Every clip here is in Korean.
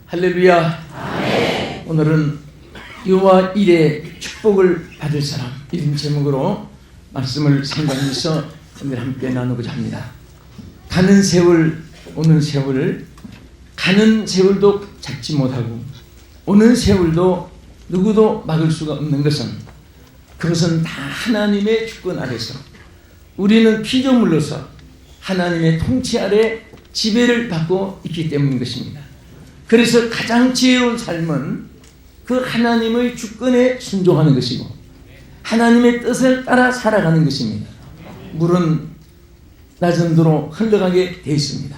할렐루야. 아멘. 오늘은 여호와 일의 축복을 받을 사람, 이런 제목으로 말씀을 생각하면서 오늘 함께 나누고자 합니다. 가는 세월, 오는 세월, 가는 세월도 잡지 못하고 오는 세월도 누구도 막을 수가 없는 것은, 그것은 다 하나님의 주권 아래서 우리는 피조물로서 하나님의 통치 아래 지배를 받고 있기 때문인 것입니다. 그래서 가장 지혜로운 삶은 그 하나님의 주권에 순종하는 것이고 하나님의 뜻을 따라 살아가는 것입니다. 물은 나전도로 흘러가게 되어 있습니다.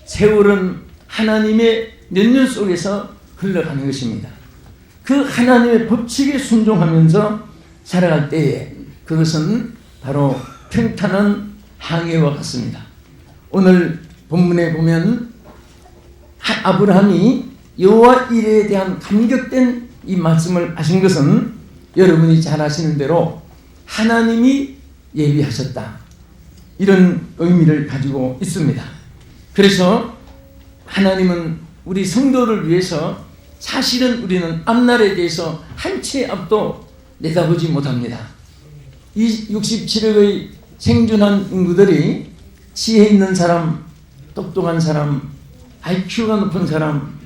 세월은 하나님의 년년 속에서 흘러가는 것입니다. 그 하나님의 법칙에 순종하면서 살아갈 때에 그것은 바로 평탄한 항해와 같습니다. 오늘 본문에 보면 아브라함이 여호와 일에 대한 감격된 이 말씀을 하신 것은 여러분이 잘 아시는 대로 하나님이 예비하셨다, 이런 의미를 가지고 있습니다. 그래서 하나님은 우리 성도를 위해서 사실은 우리는 앞날에 대해서 한 치의 앞도 내다보지 못합니다. 이 67억의 생존한 인구들이 지혜 있는 사람, 똑똑한 사람, IQ가 높은 사람,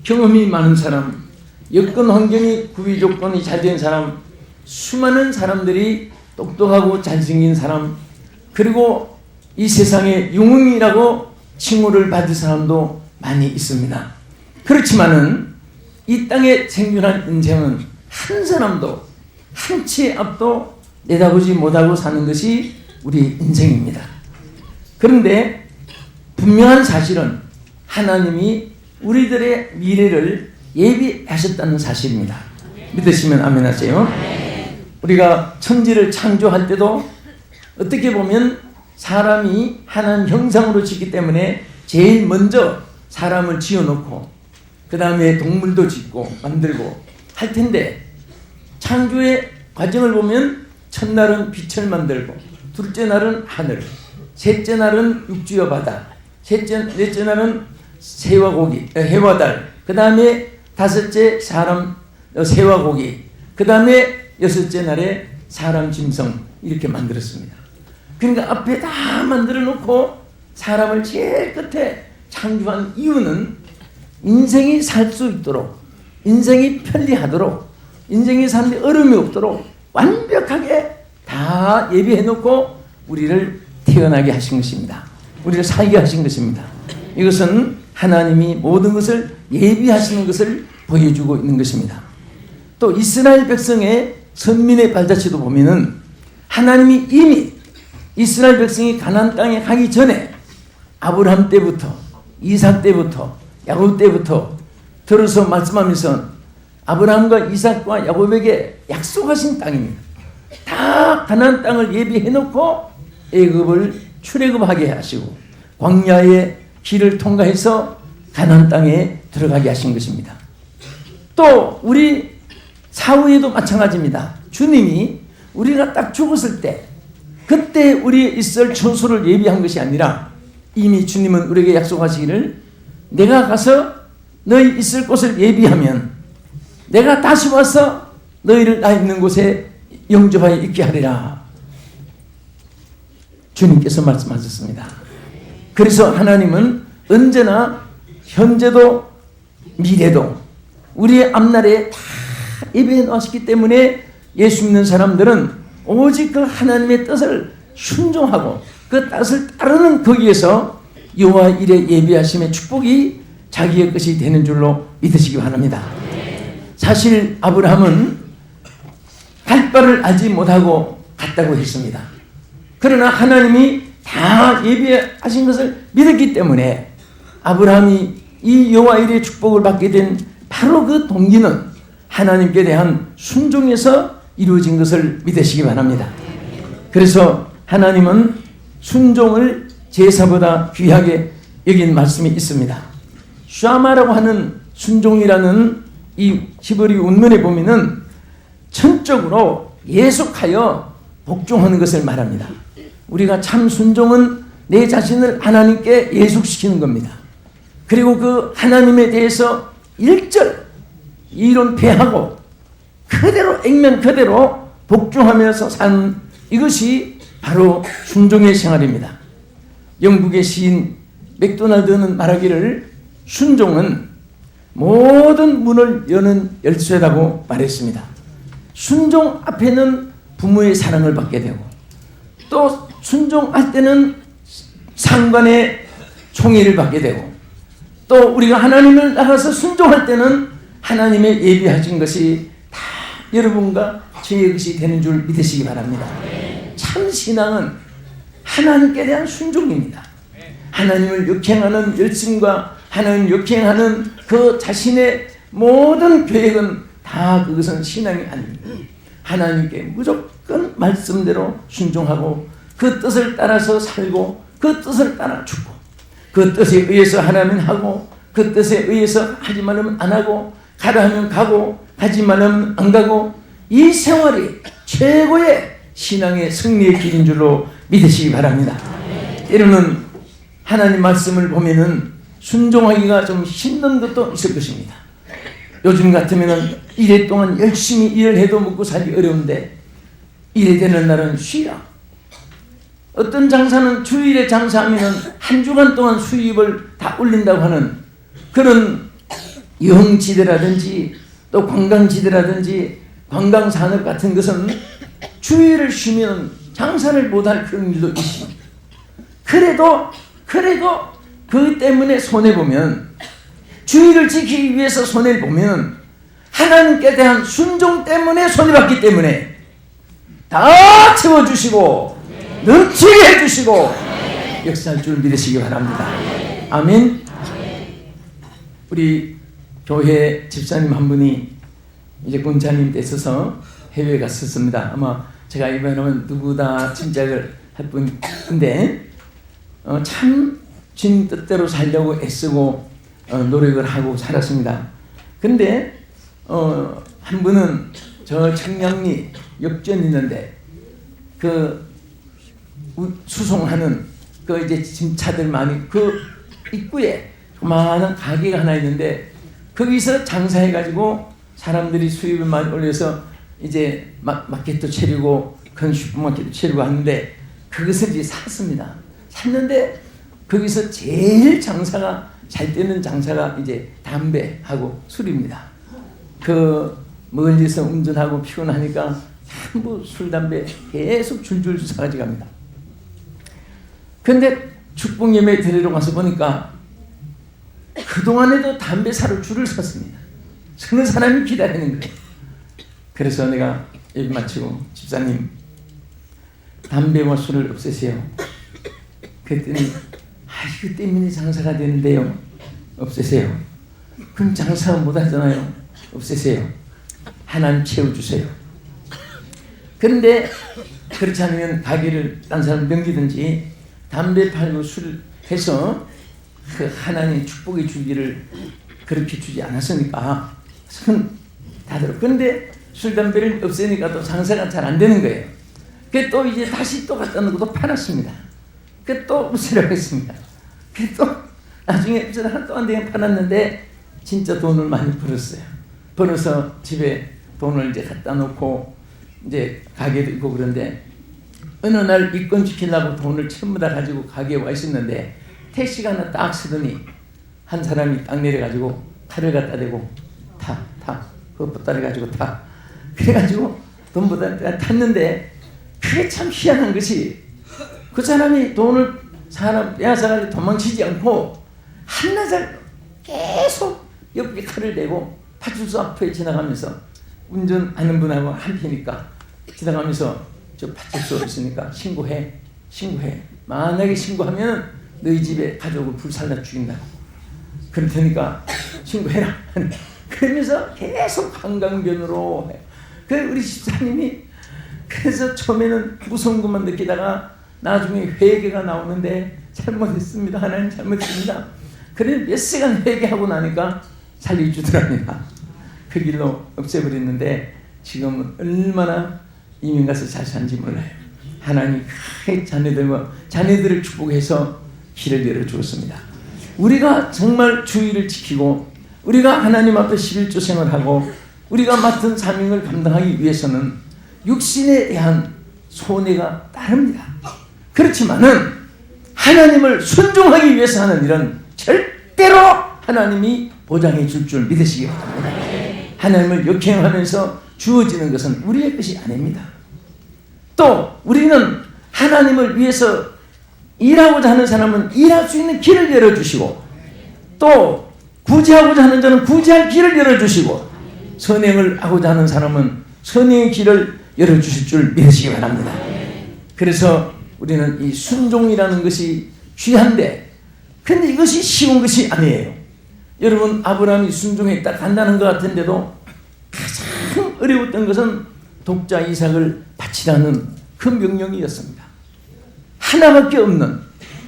경험이 많은 사람, 여건 환경이 구비 조건이 잘 된 사람, 수많은 사람들이 똑똑하고 잘생긴 사람, 그리고 이 세상에 영웅이라고 칭호를 받을 사람도 많이 있습니다. 그렇지만은 이 땅에 생존한 인생은 한 사람도 한 치의 앞도 내다보지 못하고 사는 것이 우리 인생입니다. 그런데 분명한 사실은 하나님이 우리들의 미래를 예비하셨다는 사실입니다. 믿으시면 아멘 하세요. 우리가 천지를 창조할 때도 어떻게 보면 사람이 하나님 형상으로 짓기 때문에 제일 먼저 사람을 지어놓고 그 다음에 동물도 짓고 만들고 할 텐데, 창조의 과정을 보면 첫날은 빛을 만들고, 둘째 날은 하늘, 셋째 날은 육지와 바다, 넷째 날은 새와 고기, 해와 달, 그 다음에 다섯째 사람, 새와 고기, 그 다음에 여섯째 날에 사람 짐승, 이렇게 만들었습니다. 그러니까 앞에 다 만들어 놓고 사람을 제일 끝에 창조한 이유는 인생이 살 수 있도록, 인생이 편리하도록, 인생이 사는데 어려움이 없도록 완벽하게 다 예비해 놓고 우리를 태어나게 하신 것입니다. 우리를 살게 하신 것입니다. 이것은 하나님이 모든 것을 예비하시는 것을 보여주고 있는 것입니다. 또 이스라엘 백성의 선민의 발자취도 보면은 하나님이 이미 이스라엘 백성이 가나안 땅에 가기 전에 아브라함 때부터, 이삭 때부터, 야곱 때부터 들어서 말씀하면서 아브라함과 이삭과 야곱에게 약속하신 땅입니다. 다 가나안 땅을 예비해 놓고 애굽을 출애굽하게 하시고 광야의 길을 통과해서 가나안 땅에 들어가게 하신 것입니다. 또 우리 사후에도 마찬가지입니다. 주님이 우리가 딱 죽었을 때 그때 우리 있을 처소를 예비한 것이 아니라 이미 주님은 우리에게 약속하시기를, 내가 가서 너희 있을 곳을 예비하면 내가 다시 와서 너희를 나 있는 곳에 영접하여 있게 하리라, 주님께서 말씀하셨습니다. 그래서 하나님은 언제나 현재도 미래도 우리의 앞날에 다 예비해 놓았기 때문에 예수 믿는 사람들은 오직 그 하나님의 뜻을 순종하고 그 뜻을 따르는 거기에서 여호와 일에 예비하심의 축복이 자기의 것이 되는 줄로 믿으시기 바랍니다. 사실 아브라함은 갈 바를 알지 못하고 갔다고 했습니다. 그러나 하나님이 다 예비하신 것을 믿었기 때문에 아브라함이 이 여호와 일의 축복을 받게 된 바로 그 동기는 하나님께 대한 순종에서 이루어진 것을 믿으시기 바랍니다. 그래서 하나님은 순종을 제사보다 귀하게 여긴 말씀이 있습니다. 샤마라고 하는 순종이라는 이 히브리 원문에 보면은 전적으로 예속하여 복종하는 것을 말합니다. 우리가 참 순종은 내 자신을 하나님께 예속시키는 겁니다. 그리고 그 하나님에 대해서 일절 이론 폐하고 그대로 액면 그대로 복종하면서 산 이것이 바로 순종의 생활입니다. 영국의 시인 맥도날드는 말하기를 순종은 모든 문을 여는 열쇠라고 말했습니다. 순종 앞에는 부모의 사랑을 받게 되고 또 순종할 때는 상관의 총애를 받게 되고 또 우리가 하나님을 따라서 순종할 때는 하나님의 예비하신 것이 다 여러분과 저의 것이 되는 줄 믿으시기 바랍니다. 참 신앙은 하나님께 대한 순종입니다. 하나님을 역행하는 열심과 하나님을 역행하는 그 자신의 모든 계획은 다 그것은 신앙이 아닙니다. 하나님께 무조건 말씀대로 순종하고 그 뜻을 따라서 살고 그 뜻을 따라 죽고 그 뜻에 의해서 하나면 하고 그 뜻에 의해서 하지 말으면 안 하고 가라 하면 가고 하지 말으면 안 가고 이 생활이 최고의 신앙의 승리의 길인 줄로 믿으시기 바랍니다. 때로는 하나님 말씀을 보면은 순종하기가 좀 힘든 것도 있을 것입니다. 요즘 같으면은 일해 동안 열심히 일을 해도 먹고 살기 어려운데 일이 되는 날은 쉬라. 어떤 장사는 주일에 장사하면은 한 주간 동안 수입을 다 올린다고 하는 그런 영지대라든지 또 관광지대라든지 관광산업 같은 것은 주일을 쉬면 장사를 못할 그런 일도 있습니다. 그래도 그 때문에 손해보면 주의를 지키기 위해서 손해보면 하나님께 대한 순종 때문에 손해봤기 때문에 다 채워주시고 넘치게 해주시고 역사할 줄 믿으시기 바랍니다. 아멘. 우리 교회 집사님 한 분이 이제 군자님 되셔서 해외에 갔었습니다. 아마 제가 이번에는 누구다 짐작을 할 뿐인데 참 주님 뜻대로 살려고 애쓰고 노력을 하고 살았습니다. 근데 한 분은 저 청량리 역전 있는데 그 수송하는 그 이제 짐차들 많이 그 입구에 많은 가게가 하나 있는데 거기서 장사해가지고 사람들이 수입을 많이 올려서 이제 마켓도 차리고 그런 슈퍼마켓도 차리고 하는데 그것을 이제 샀습니다. 샀는데 거기서 제일 장사가 잘 되는 장사가 이제 담배하고 술입니다. 그 멀리서 운전하고 피곤하니까 전부 술 담배 계속 줄줄 사가지고 갑니다. 근데 축복 예배 드리러 가서 보니까 그동안에도 담배 사러 줄을 섰습니다. 서는 사람이 기다리는 거예요. 그래서 내가 예배 마치고 집사님 담배와 술을 없애세요. 그랬더니 이거 때문에 장사가 되는데요. 없애세요. 그럼 장사 못 하잖아요. 없애세요. 하나님 채워주세요. 그런데 그렇지 않으면 가게를 딴 사람 넘기든지 담배 팔고 술 해서 그 하나님 축복의 줄기를 그렇게 주지 않았으니까 손 다들. 그런데 술 담배를 없애니까 또 장사가 잘 안 되는 거예요. 그 또 이제 다시 또 갖다 놓고 또 팔았습니다. 그 또 없애려고 했습니다. 그 또 나중에 또 한 대 팔았는데 진짜 돈을 많이 벌었어요. 벌어서 집에 돈을 이제 갖다 놓고 이제 가게도 있고 그런데 어느 날 입건 지키려고 돈을 전부 다 가지고 가게에 와 있었는데 택시가 하나 딱 서더니 한 사람이 딱 내려가지고 칼을 갖다 대고 타 그거 보따리 가지고 타 그래가지고 돈보다 탔는데 그게 참 희한한 것이 그 사람이 돈을 사람 빼앗아가지고 도망치지 않고 한나절 계속 옆에 칼을 대고 파출소 앞에 지나가면서 운전하는 분하고 한피니까 지나가면서 저 파출소 있으니까 신고해. 만약에 신고하면 너희 집에 가족을 불살라 죽인다고. 그렇다니까 신고해라. 그러면서 계속 한강변으로 해요. 그래서 우리 집사님이 그래서 처음에는 무서운 것만 느끼다가 나중에 회개가 나오는데 잘못했습니다. 하나님 잘못했습니다. 그래 몇 시간 회개하고 나니까 살려주더랍니다. 그 길로 없애버렸는데 지금은 얼마나 이민 가서 잘 사는지 몰라요. 하나님 크게 자녀들을 축복해서 길을 열어주었습니다. 우리가 정말 주의를 지키고 우리가 하나님 앞에 11조 생활하고 우리가 맡은 사명을 감당하기 위해서는 육신에 대한 손해가 따릅니다. 그렇지만은 하나님을 순종하기 위해서 하는 일은 절대로 하나님이 보장해 줄 줄 믿으시기 바랍니다. 하나님을 역행하면서 주어지는 것은 우리의 것이 아닙니다. 또 우리는 하나님을 위해서 일하고자 하는 사람은 일할 수 있는 길을 열어주시고 또 구제하고자 하는 자는 구제할 길을 열어주시고 선행을 하고자 하는 사람은 선행의 길을 열어주실 줄 믿으시기 바랍니다. 그래서 우리는 이 순종이라는 것이 귀한데 근데 이것이 쉬운 것이 아니에요. 여러분 아브라함이 순종했다 간다는 것 같은데도 가장 어려웠던 것은 독자 이삭을 바치라는 그 명령이었습니다. 하나밖에 없는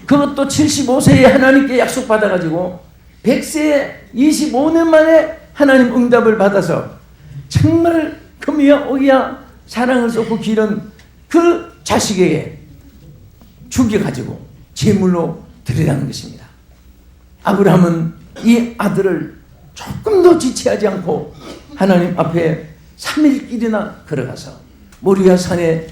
그것도 75세에 하나님께 약속받아가지고 100세에 25년 만에 하나님 응답을 받아서 정말 금이야 오기야 사랑을 쏟고 기른 그 자식에게 죽여가지고 제물로 드리라는 것입니다. 아브라함은 이 아들을 조금도 지체하지 않고 하나님 앞에 3일길이나 걸어가서 모리아 산에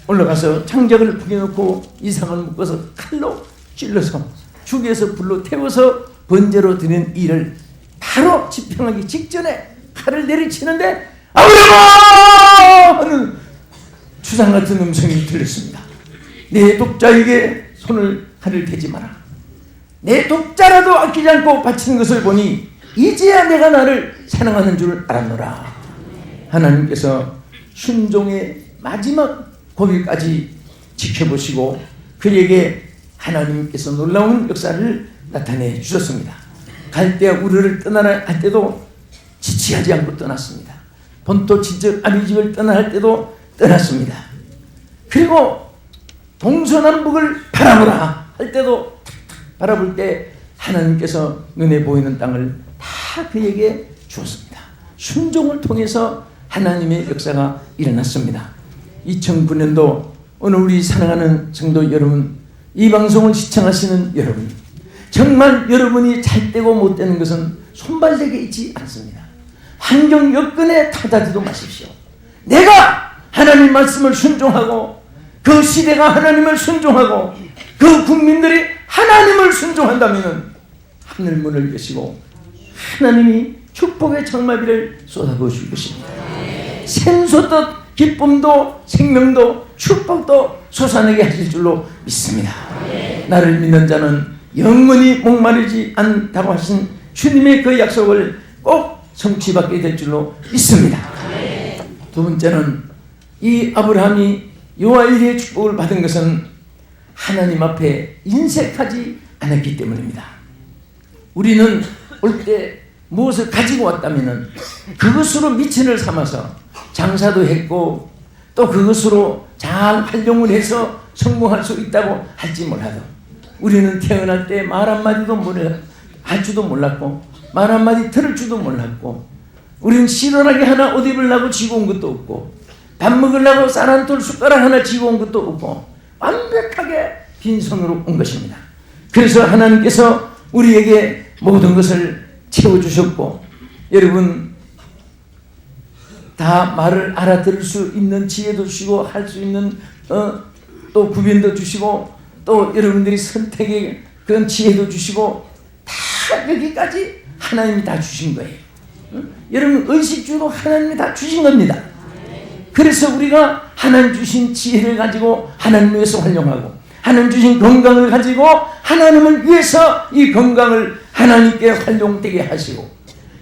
올라가서 장작을 부겨놓고 이삭을 묶어서 칼로 찔러서 죽여서 불로 태워서 번제로 드린 일을 바로 집행하기 직전에 칼을 내리치는데 아브라함! 하는 주상 같은 음성이 들렸습니다. 내 독자에게 손을 칼을 대지 마라. 내 독자라도 아끼지 않고 바치는 것을 보니 이제야 내가 나를 사랑하는 줄 알았노라. 하나님께서 순종의 마지막 고비까지 지켜보시고 그에게 하나님께서 놀라운 역사를 나타내 주셨습니다. 갈대아 우르를 떠나라 할 때도 지체하지 않고 떠났습니다. 본토 친척 아비집을 떠나 할 때도 떠났습니다. 그리고 동서남북을 바라보라 할 때도 바라볼 때 하나님께서 눈에 보이는 땅을 다 그에게 주었습니다. 순종을 통해서 하나님의 역사가 일어났습니다. 2009년도 오늘 우리 사랑하는 성도 여러분, 이 방송을 시청하시는 여러분, 정말 여러분이 잘 되고 못 되는 것은 손발대게 있지 않습니다. 환경 여건에 타다지도 마십시오. 내가 하나님 말씀을 순종하고 그 시대가 하나님을 순종하고 그 국민들이 하나님을 순종한다면 하늘문을 여시고 하나님이 축복의 장마비를 쏟아부으실 것입니다. 샘솟듯 기쁨도 생명도 축복도 솟아내게 하실 줄로 믿습니다. 나를 믿는 자는 영원히 목마르지 않다고 하신 주님의 그 약속을 꼭 성취받게 될 줄로 믿습니다. 두 번째는 이 아브라함이 여호와 일의 축복을 받은 것은 하나님 앞에 인색하지 않았기 때문입니다. 우리는 올 때 무엇을 가지고 왔다면 그것으로 미천을 삼아서 장사도 했고 또 그것으로 잘 활용을 해서 성공할 수 있다고 할지 몰라도 우리는 태어날 때 말 한마디도 할 줄도 몰랐고 말 한마디 들을 줄도 몰랐고 우리는 시원하게 하나 옷 입으려고 지고 온 것도 없고 밥 먹으려고 쌀 한 톨 숟가락 하나 지고 온 것도 없고 완벽하게 빈손으로 온 것입니다. 그래서 하나님께서 우리에게 모든 것을 채워주셨고 여러분 다 말을 알아들을 수 있는 지혜도 주시고 할 수 있는 또 구변도 주시고 또 여러분들이 선택의 그런 지혜도 주시고 다 여기까지 하나님이 다 주신 거예요. 여러분 의식주도 하나님이 다 주신 겁니다. 그래서 우리가 하나님 주신 지혜를 가지고 하나님 위해서 활용하고 하나님 주신 건강을 가지고 하나님을 위해서 이 건강을 하나님께 활용되게 하시고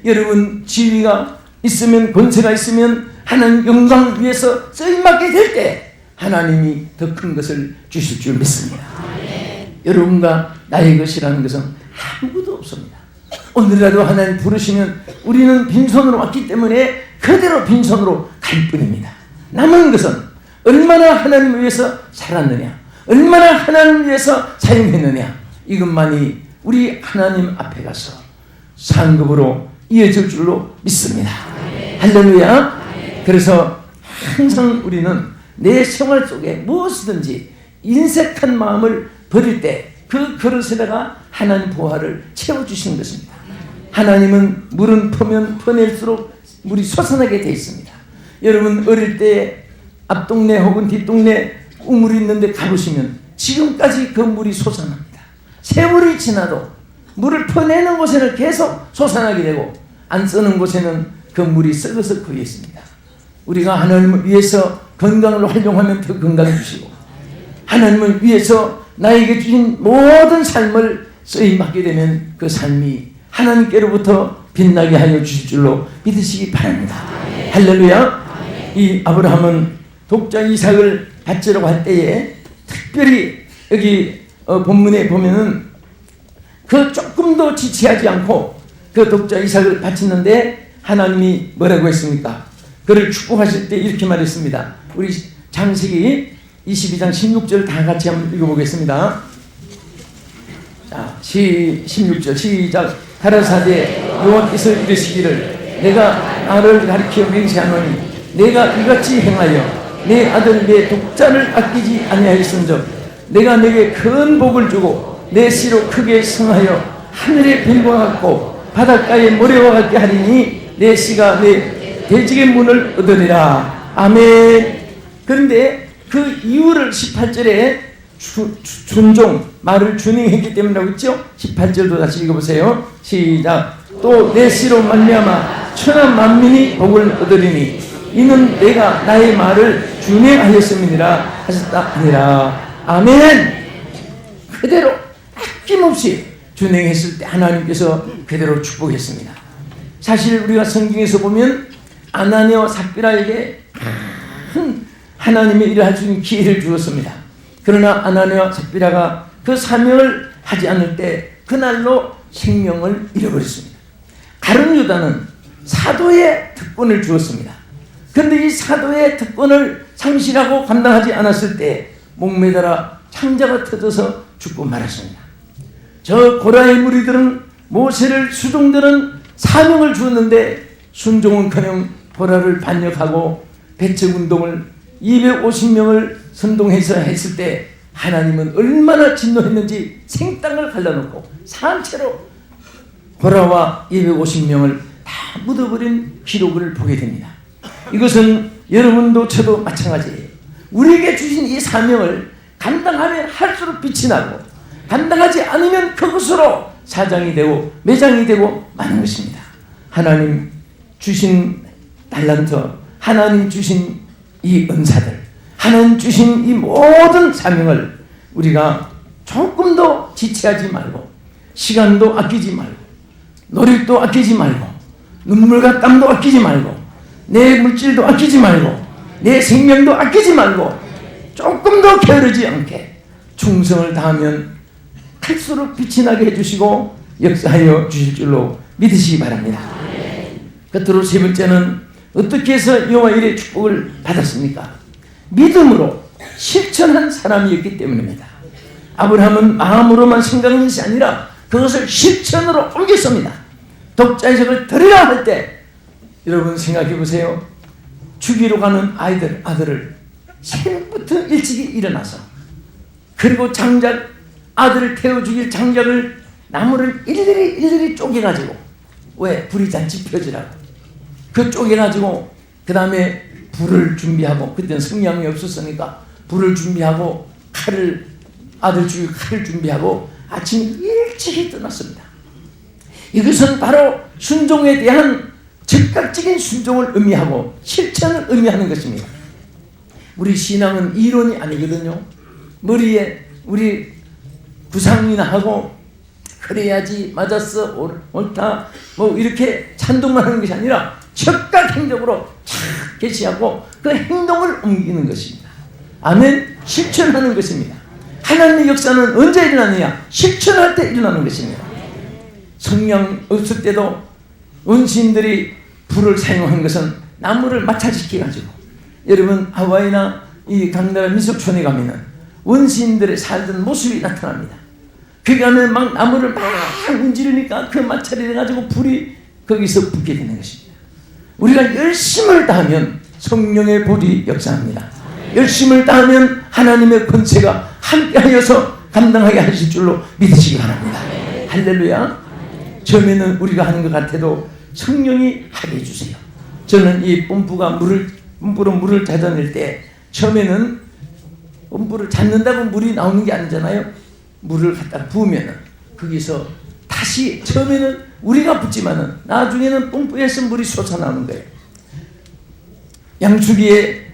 여러분 지위가 있으면 권세가 있으면 하나님 영광을 위해서 쓰임받게 될 때 하나님이 더 큰 것을 주실 줄 믿습니다. 여러분과 나의 것이라는 것은 아무것도 없습니다. 오늘이라도 하나님 부르시면 우리는 빈손으로 왔기 때문에 그대로 빈손으로 갈 뿐입니다. 남은 것은 얼마나 하나님을 위해서 살았느냐 얼마나 하나님을 위해서 사용했느냐 이것만이 우리 하나님 앞에 가서 상급으로 이어질 줄로 믿습니다. 할렐루야. 그래서 항상 우리는 내 생활 속에 무엇이든지 인색한 마음을 버릴 때 그 그릇에다가 하나님 보화를 채워주시는 것입니다. 하나님은 물은 퍼면 퍼낼수록 물이 솟아나게 되어 있습니다. 여러분 어릴 때 앞동네 혹은 뒷동네 우물이 있는데 가보시면 지금까지 그 물이 솟아납니다. 세월이 지나도 물을 퍼내는 곳에는 계속 솟아나게 되고 안 쓰는 곳에는 그 물이 썩어서 거기 있습니다. 우리가 하나님을 위해서 건강을 활용하면 더 건강해주시고 하나님을 위해서 나에게 주신 모든 삶을 쓰임받게 되면 그 삶이 하나님께로부터 빛나게 하여 주실 줄로 믿으시기 바랍니다. 할렐루야. 이 아브라함은 독자 이삭을 바치려고 할 때에 특별히 여기 본문에 보면은 그 조금도 지체하지 않고 그 독자 이삭을 바치는데 하나님이 뭐라고 했습니까? 그를 축복하실 때 이렇게 말했습니다. 우리 창세기 22장 16절 다 같이 한번 읽어보겠습니다. 자, 16절 시작. 가라사대 여호와께서 이르시기를 내가 나를 가리켜 맹세하노니 내가 이같이 행하여 내 아들 내 독자를 아끼지 아니하였은즉 내가 내게 큰 복을 주고 내 씨로 크게 승하여 하늘의 별과 같고 바닷가의 모래와 같게 하리니 내 씨가 내 대적의 문을 얻으리라. 아멘. 그런데 그 이유를 18절에 준종 말을 준행했기 때문이라고 했죠. 18절도 다시 읽어보세요. 시작. 또 내 씨로 말미암아 천하 만민이 복을 얻으리니 이는 내가 나의 말을 준행하였음이니라 하셨다 아니라. 아멘. 그대로 아낌없이 준행했을 때 하나님께서 그대로 축복했습니다. 사실 우리가 성경에서 보면 아나니아와 삽비라에게 큰 하나님의 일을 할 수 있는 기회를 주었습니다. 그러나 아나니아와 삽비라가 그 사명을 하지 않을 때 그날로 생명을 잃어버렸습니다. 가룟 유다는 사도의 특권을 주었습니다. 그런데 이 사도의 특권을 상실하고 감당하지 않았을 때 목매달아 창자가 터져서 죽고 말았습니다. 저 고라의 무리들은 모세를 수종들은 사명을 주었는데 순종은커녕 고라를 반역하고 배척운동을 250명을 선동해서 했을 때 하나님은 얼마나 진노했는지 생땅을 갈라놓고 산채로 고라와 250명을 다 묻어버린 기록을 보게 됩니다. 이것은 여러분도 저도 마찬가지예요. 우리에게 주신 이 사명을 감당하면 할수록 빛이 나고 감당하지 않으면 그것으로 사장이 되고 매장이 되고 마는 것입니다. 하나님 주신 달란트, 하나님 주신 이 은사들, 하나님 주신 이 모든 사명을 우리가 조금도 지체하지 말고 시간도 아끼지 말고 노력도 아끼지 말고 눈물과 땀도 아끼지 말고 내 물질도 아끼지 말고 내 생명도 아끼지 말고 조금도 게으르지 않게 충성을 다하면 갈수록 빛이 나게 해주시고 역사하여 주실 줄로 믿으시기 바랍니다. 끝으로 세 번째는 어떻게 해서 여호와 일의 축복을 받았습니까? 믿음으로 실천한 사람이었기 때문입니다. 아브라함은 마음으로만 생각한 것이 아니라 그것을 실천으로 옮겼습니다. 독자 이삭을 드리라 할 때 여러분 생각해 보세요. 죽이러 가는 아들을 새벽부터 일찍이 일어나서 그리고 장작 아들을 태워 죽일 장작을 나무를 일일이 쪼개가지고 왜? 불이 잔치 펴지라고 그 쪼개가지고 그 다음에 불을 준비하고 그때는 성냥이 없었으니까 불을 준비하고 칼을 아들 죽일 칼을 준비하고 아침 일찍이 떠났습니다. 이것은 바로 순종에 대한 즉각적인 순종을 의미하고 실천을 의미하는 것입니다. 우리 신앙은 이론이 아니거든요. 머리에 우리 구상이나 하고 그래야지 맞았어 옳다 뭐 이렇게 찬동만 하는 것이 아니라 즉각 행동으로 착 개시하고 그 행동을 옮기는 것입니다. 아멘. 실천하는 것입니다. 하나님의 역사는 언제 일어나느냐? 실천할 때 일어나는 것입니다. 성령 없을 때도 원시인들이 불을 사용한 것은 나무를 마찰시켜가지고 여러분 하와이나 이 강나라 민속촌에 가면은 원시인들의 살던 모습이 나타납니다. 거기 가면 막 나무를 막 문지르니까 그 마찰이 돼가지고 불이 거기서 붙게 되는 것입니다. 우리가 열심을 다하면 성령의 불이 역사합니다. 열심을 다하면 하나님의 권세가 함께하여서 감당하게 하실 줄로 믿으시기 바랍니다. 할렐루야. 처음에는 우리가 하는 것 같아도 성령이 하게 해주세요. 저는 이 펌프로 물을 찾아낼 때 처음에는 펌프를 찾는다고 물이 나오는 게 아니잖아요. 물을 갖다 부으면은 거기서 다시 처음에는 우리가 붓지만은 나중에는 펌프에서 물이 솟아나오는 거예요. 양주기에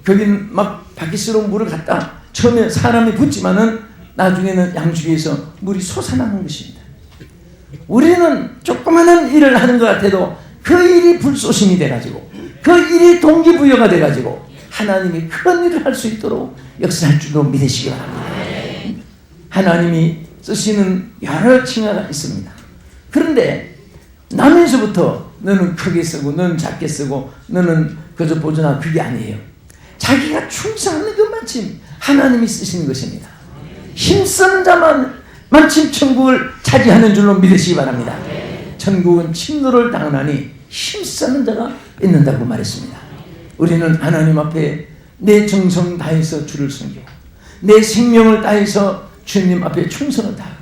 거긴 막 바퀴스러운 물을 갖다 처음에 사람이 붓지만은 나중에는 양주기에서 물이 솟아나는 것입니다. 우리는 조그마한 일을 하는 것 같아도 그 일이 불쏘심이 돼가지고 그 일이 동기부여가 돼가지고 하나님이 큰 일을 할 수 있도록 역사할 줄로 믿으시기 바랍니다. 하나님이 쓰시는 여러 칭하가 있습니다. 그런데 나면서부터 너는 크게 쓰고 너는 작게 쓰고 너는 그저 보존하고 그게 아니에요. 자기가 충성하는 것만큼 하나님이 쓰시는 것입니다. 힘쓰는 자만 만침 천국을 차지하는 줄로 믿으시기 바랍니다. 천국은 침노를 당하니 힘쓰는 자가 뺏는다고 말했습니다. 우리는 하나님 앞에 내 정성 다해서 주를 섬기고 내 생명을 다해서 주님 앞에 충성을 다하고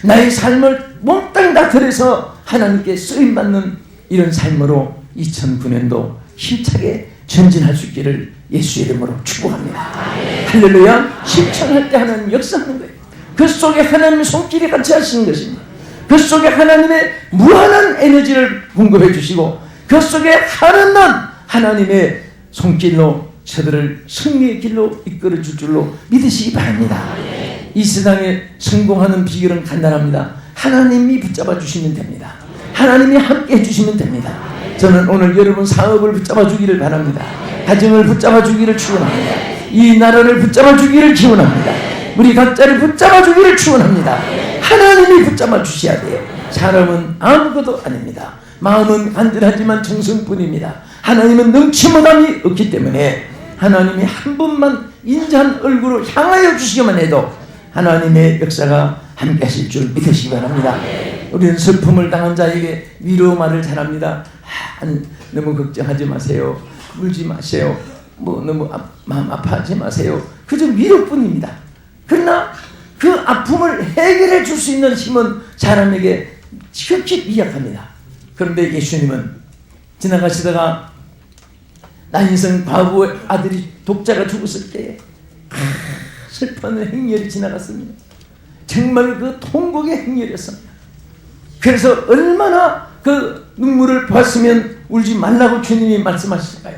나의 삶을 몽땅 다 들여서 하나님께 쓰임받는 이런 삶으로 2009년도 힘차게 전진할 수 있기를 예수의 이름으로 축복합니다. 할렐루야. 실천할 때 하나님 역사하는 거예요. 그 속에 하나님의 손길이 같이 하시는 것입니다. 그 속에 하나님의 무한한 에너지를 공급해 주시고 그 속에 한없는 하나님의 손길로 저들을 승리의 길로 이끌어 줄 줄로 믿으시기 바랍니다. 이 세상에 성공하는 비결은 간단합니다. 하나님이 붙잡아 주시면 됩니다. 하나님이 함께 해주시면 됩니다. 저는 오늘 여러분 사업을 붙잡아 주기를 바랍니다. 가정을 붙잡아 주기를 축원합니다. 이 나라를 붙잡아 주기를 기원합니다. 우리 각자를 붙잡아 주기를 축원합니다. 하나님이 붙잡아 주셔야 돼요. 사람은 아무것도 아닙니다. 마음은 간절하지만 정성뿐입니다. 하나님은 능치 못함이 없기 때문에 하나님이 한 번만 인자한 얼굴로 향하여 주시기만 해도 하나님의 역사가 함께 하실 줄 믿으시기 바랍니다. 우리는 슬픔을 당한 자에게 위로 말을 잘합니다. 너무 걱정하지 마세요. 울지 마세요. 너무 마음 아파하지 마세요. 그저 위로뿐입니다. 그러나 그 아픔을 해결해 줄 수 있는 힘은 사람에게 지극히 미약합니다. 그런데 예수님은 지나가시다가 나인성 과부의 아들이 독자가 죽었을 때 슬퍼하는 행렬이 지나갔습니다. 정말 그 통곡의 행렬이었습니다. 그래서 얼마나 그 눈물을 보았으면 울지 말라고 주님이 말씀하실까요?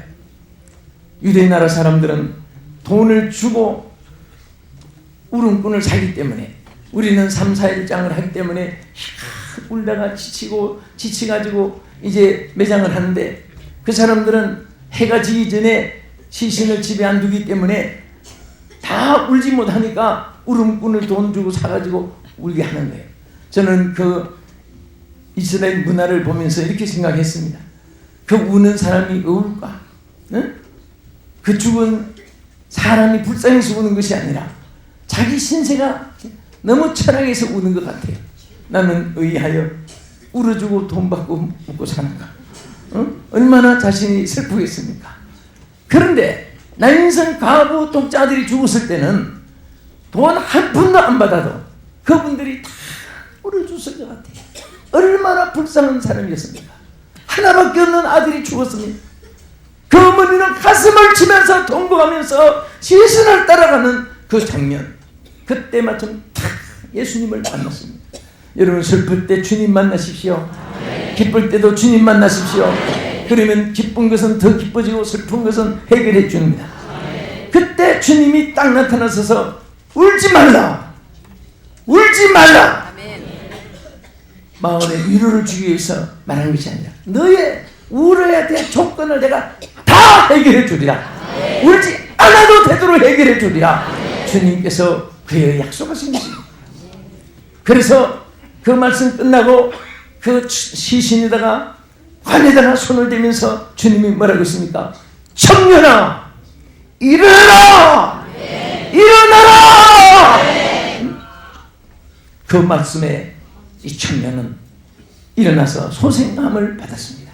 유대 나라 사람들은 돈을 주고 울음꾼을 사기 때문에 우리는 3, 4일장을 하기 때문에 울다가 지치가지고 이제 매장을 하는데 그 사람들은 해가 지기 전에 시신을 집에 안 두기 때문에 다 울지 못하니까 울음꾼을 돈 주고 사가지고 울게 하는 거예요. 저는 그 이스라엘 문화를 보면서 이렇게 생각했습니다. 그 우는 사람이 울까? 응? 그 죽은 사람이 불쌍해서 우는 것이 아니라 자기 신세가 너무 철학해서 우는 것 같아요. 나는 의하여 울어주고 돈 받고 먹고 사는가? 응? 얼마나 자신이 슬프겠습니까? 그런데 나인성 과부 독자들이 죽었을 때는 돈 한 푼도 안 받아도 그분들이 다 울어줬을 것 같아요. 얼마나 불쌍한 사람이었습니까? 하나밖에 없는 아들이 죽었습니다. 그 어머니는 가슴을 치면서 통곡하면서 시신을 따라가는 그 장면, 그때 마침 탁 예수님을 만났습니다. 여러분 슬플 때 주님 만나십시오. 기쁠 때도 주님 만나십시오. 그러면 기쁜 것은 더 기뻐지고 슬픈 것은 해결해 줍니다. 그때 주님이 딱 나타나셔서 울지 말라, 울지 말라. 마음의 위로를 주기 위해서 말한 것이 아니라 너의 울어야 될 조건을 내가 다 해결해 주리라. 울지 않아도 되도록 해결해 주리라. 주님께서 그에게 약속하신 것입니다. 그래서 그 말씀 끝나고 그 시신에다가 관에다가 손을 대면서 주님이 뭐라고 했습니까? 청년아 일어나라! 일어나라! 그 말씀에 이 청년은 일어나서 소생함을 받았습니다.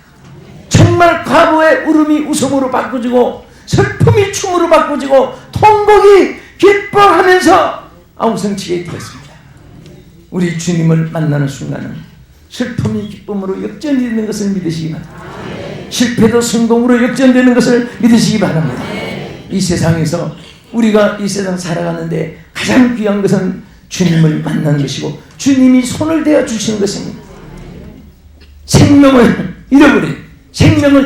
정말 과부의 울음이 웃음으로 바꾸지고 슬픔이 춤으로 바꾸지고 통곡이 기뻐하면서 아우성치게 되었습니다. 우리 주님을 만나는 순간은 슬픔이 기쁨으로 역전되는 것을 믿으시기 바랍니다. 실패도 성공으로 역전되는 것을 믿으시기 바랍니다. 이 세상에서 우리가 이 세상 살아가는데 가장 귀한 것은 주님을 만나는 것이고 주님이 손을 대어 주시는 것입니다. 생명을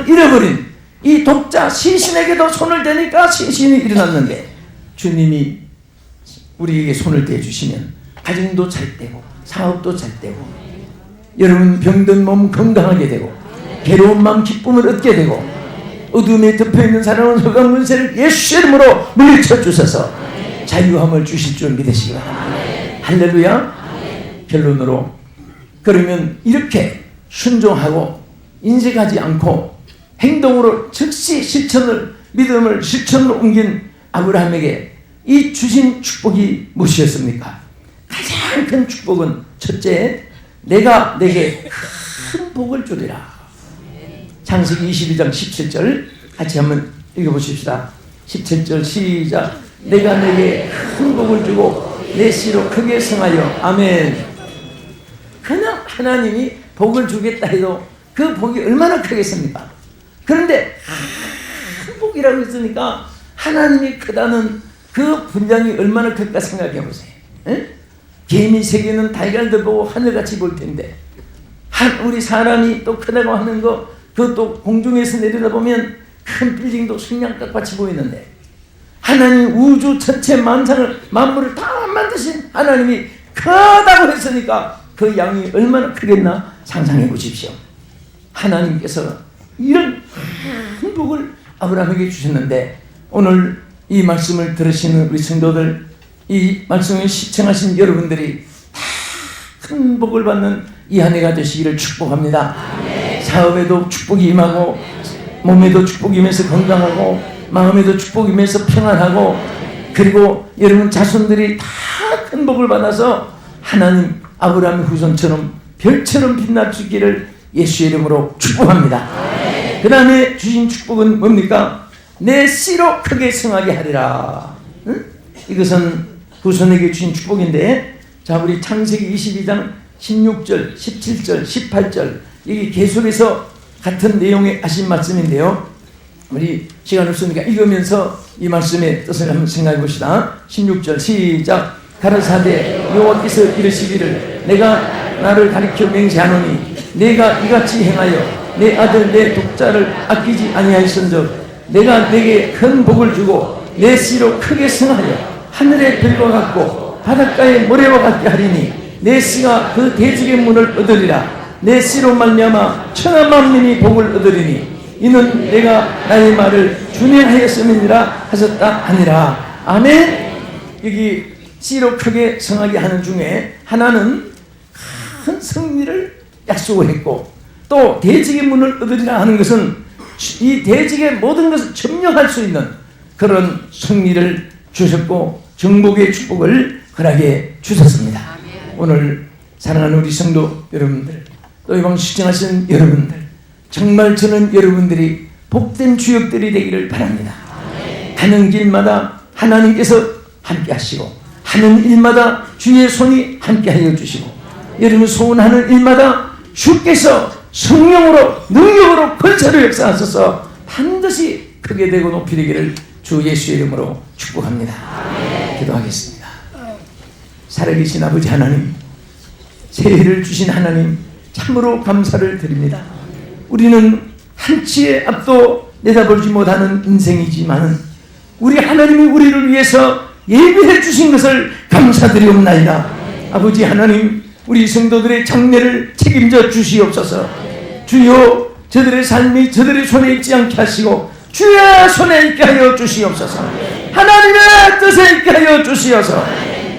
잃어버린 이 독자 시신에게도 손을 대니까 시신이 일어났는데 주님이 우리에게 손을 대주시면 가정도 잘 되고 사업도 잘 되고 여러분 병든 몸 건강하게 되고 괴로운 마음 기쁨을 얻게 되고 어둠에 덮여있는 사람은 흑암 권세를 예수 이름으로 물리쳐 주셔서 자유함을 주실 줄 믿으시기 바랍니다. 할렐루야. 결론으로 그러면 이렇게 순종하고 인색하지 않고 행동으로 즉시 믿음을 실천으로 옮긴 아브라함에게 이 주신 축복이 무엇이었습니까? 가장 큰 축복은 첫째, 내가 내게 큰 복을 주리라. 창세기 22장 17절 같이 한번 읽어보십시다. 17절 시작. 내가 내게 큰 복을 주고 내 씨로 크게 성하여. 아멘. 그냥 하나님이 복을 주겠다 해도 그 복이 얼마나 크겠습니까? 그런데 큰 복이라고 했으니까 하나님이 크다는 그 분량이 얼마나 클까 생각해 보세요. 개미 새끼는 달걀들 보고 하늘같이 볼 텐데 우리 사람이 또 크다고 하는 거 그것도 공중에서 내려다보면 큰 빌딩도 식량값같이 보이는데 하나님 우주 전체 만물을 다 만드신 하나님이 크다고 했으니까 그 양이 얼마나 크겠나 상상해 보십시오. 하나님께서 이런 큰 복을 아브라함에게 주셨는데 오늘 이 말씀을 들으시는 우리 성도들, 이 말씀을 시청하신 여러분들이 다 큰 복을 받는 이 한 해가 되시기를 축복합니다. 사업에도 축복이 임하고 몸에도 축복이 임해서 건강하고 마음에도 축복이 임해서 평안하고 그리고 여러분 자손들이 다 큰 복을 받아서 하나님 아브라함의 후손처럼 별처럼 빛날 수 있기를 예수의 이름으로 축복합니다. 그 다음에 주신 축복은 뭡니까? 내 씨로 크게 성하게 하리라. 응? 이것은 후손에게 주신 축복인데 자 우리 창세기 22장 16절 17절 18절 이게 계속해서 같은 내용의 하신 말씀인데요. 우리 시간 없으니까 읽으면서 이 말씀의 뜻을 한번 생각해 봅시다. 16절 시작. 가라사대 여호와께서 이르시기를 내가 나를 가리켜 맹세하노니 내가 이같이 행하여 내 아들 내 독자를 아끼지 아니하였은즉 내가 내게 큰 복을 주고 내 씨로 크게 성하여 하늘의 별과 같고 바닷가의 모래와 같게 하리니 내 씨가 그 대적의 문을 얻으리라. 내 씨로 말미암아 천하 만민이 복을 얻으리니 이는 내가 나의 말을 준행하였음이니라 하셨다 하니라. 아멘. 여기 씨로 크게 성하게 하는 중에 하나는 큰 승리를 약속을 했고 또 대적의 문을 얻으리라 하는 것은 이 대적의 모든 것을 점령할 수 있는 그런 승리를 주셨고 정복의 축복을 허락해 주셨습니다. 오늘 사랑하는 우리 성도 여러분들 또 이방 시청하신 여러분들 정말 저는 여러분들이 복된 주역들이 되기를 바랍니다. 가는 길마다 하나님께서 함께 하시고 하는 일마다 주의 손이 함께 하여 주시고 여러분 소원하는 일마다 주께서 성령으로 능력으로 권세로 역사하셔서 반드시 크게 되고 높이 되기를 주 예수의 이름으로 축복합니다. 기도하겠습니다. 살아계신 아버지 하나님, 새해를 주신 하나님 참으로 감사를 드립니다. 우리는 한치의 앞도 내다보지 못하는 인생이지만 우리 하나님이 우리를 위해서 예비해 주신 것을 감사드리옵나이다. 아버지 하나님, 우리 성도들의 장래를 책임져 주시옵소서. 주여, 저들의 삶이 저들의 손에 있지 않게 하시고 주의 손에 있게 하여 주시옵소서. 하나님의 뜻에 있게 하여 주시어서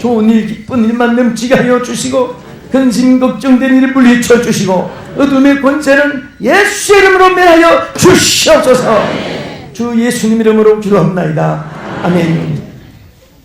좋은 일 기쁜 일만 넘치게 하여 주시고 근심 걱정된 일을 물리쳐 주시고 어둠의 권세는 예수 이름으로 멸하여 주시옵소서. 주 예수님 이름으로 기도합나이다. 아멘.